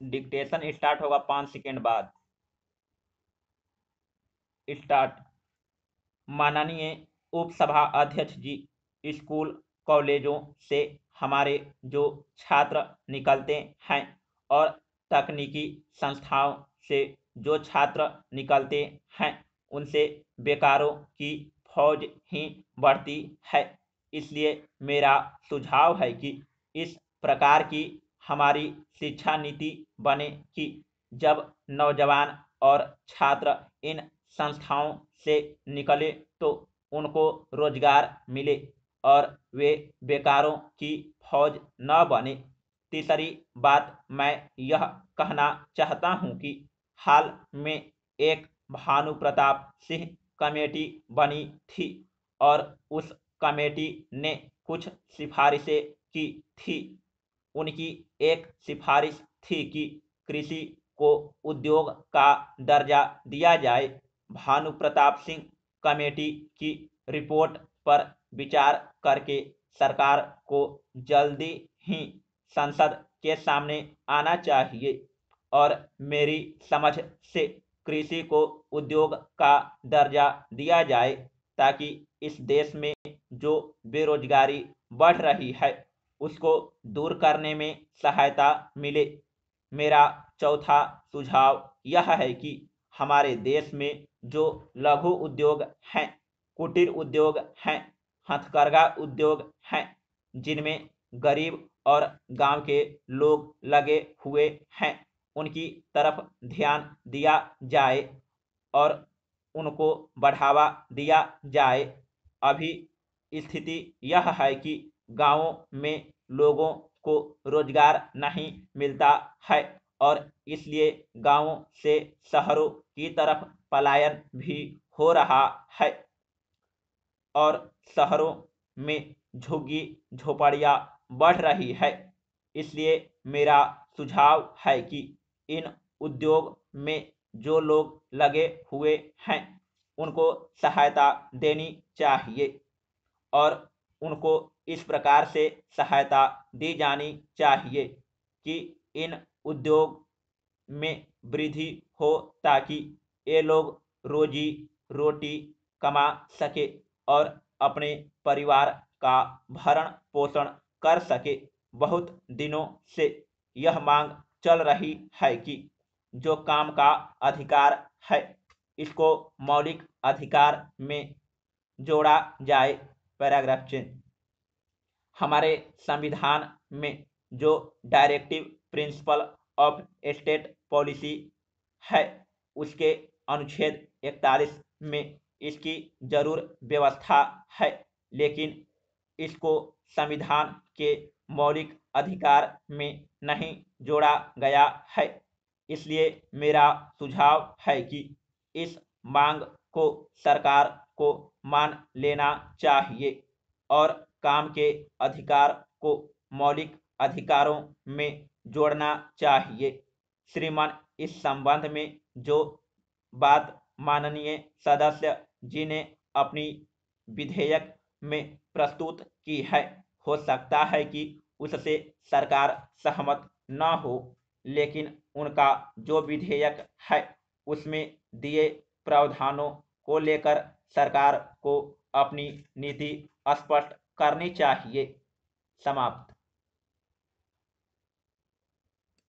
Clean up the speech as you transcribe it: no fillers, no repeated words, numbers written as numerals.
Dictation start होगा 5 second बाद। Start. माननीय उपसभा अध्यक्ष जी, स्कूल कॉलेजों से हमारे जो छात्र निकलते हैं और तकनीकी संस्थाओं से जो छात्र निकलते हैं उनसे बेकारों की फौज ही बढ़ती है। इसलिए मेरा सुझाव है कि इस प्रकार की हमारी शिक्षा नीति बने कि जब नौजवान और छात्र इन संस्थाओं से निकले तो उनको रोजगार मिले और वे बेकारों की फौज न बने। तीसरी बात मैं यह कहना चाहता हूं कि हाल में एक भानु प्रताप सिंह कमेटी बनी थी और उस कमेटी ने कुछ सिफारिशें की थी। उनकी एक सिफारिश थी कि कृषि को उद्योग का दर्जा दिया जाए। भानु प्रताप सिंह कमेटी की रिपोर्ट पर विचार करके सरकार को जल्दी ही संसद के सामने आना चाहिए और मेरी समझ से कृषि को उद्योग का दर्जा दिया जाए ताकि इस देश में जो बेरोजगारी बढ़ रही है उसको दूर करने में सहायता मिले। मेरा चौथा सुझाव यह है कि हमारे देश में जो लघु उद्योग हैं, कुटीर उद्योग हैं, हथकरघा उद्योग हैं, जिनमें गरीब और गांव के लोग लगे हुए हैं, उनकी तरफ ध्यान दिया जाए और उनको बढ़ावा दिया जाए। अभी स्थिति यह है कि गांवों में लोगों को रोजगार नहीं मिलता है और इसलिए गांवों से शहरों की तरफ पलायन भी हो रहा है और शहरों में झुग्गी झोपड़ियां बढ़ रही है। इसलिए मेरा सुझाव है कि इन उद्योग में जो लोग लगे हुए हैं उनको सहायता देनी चाहिए और उनको इस प्रकार से सहायता दी जानी चाहिए कि इन उद्योग में वृद्धि हो ताकि ये लोग रोजी रोटी कमा सके और अपने परिवार का भरण पोषण कर सके। बहुत दिनों से यह मांग चल रही है कि जो काम का अधिकार है इसको मौलिक अधिकार में जोड़ा जाए। Paragraph change. हमारे संविधान में जो directive principle of state policy है उसके अनुच्छेद 41 में इसकी जरूर व्यवस्था है, लेकिन इसको संविधान के मौलिक अधिकार में नहीं जोड़ा गया है। इसलिए मेरा सुझाव है कि इस मांग को सरकार को मान लेना चाहिए और काम के अधिकार को मौलिक अधिकारों में जोड़ना चाहिए। श्रीमान, इस संबंध में जो बात माननीय सदस्य जी ने अपनी विधेयक में प्रस्तुत की है हो सकता है कि उससे सरकार सहमत न हो, लेकिन उनका जो विधेयक है उसमें दिए प्रावधानों को लेकर सरकार को अपनी नीति स्पष्ट करनी चाहिए। समाप्त।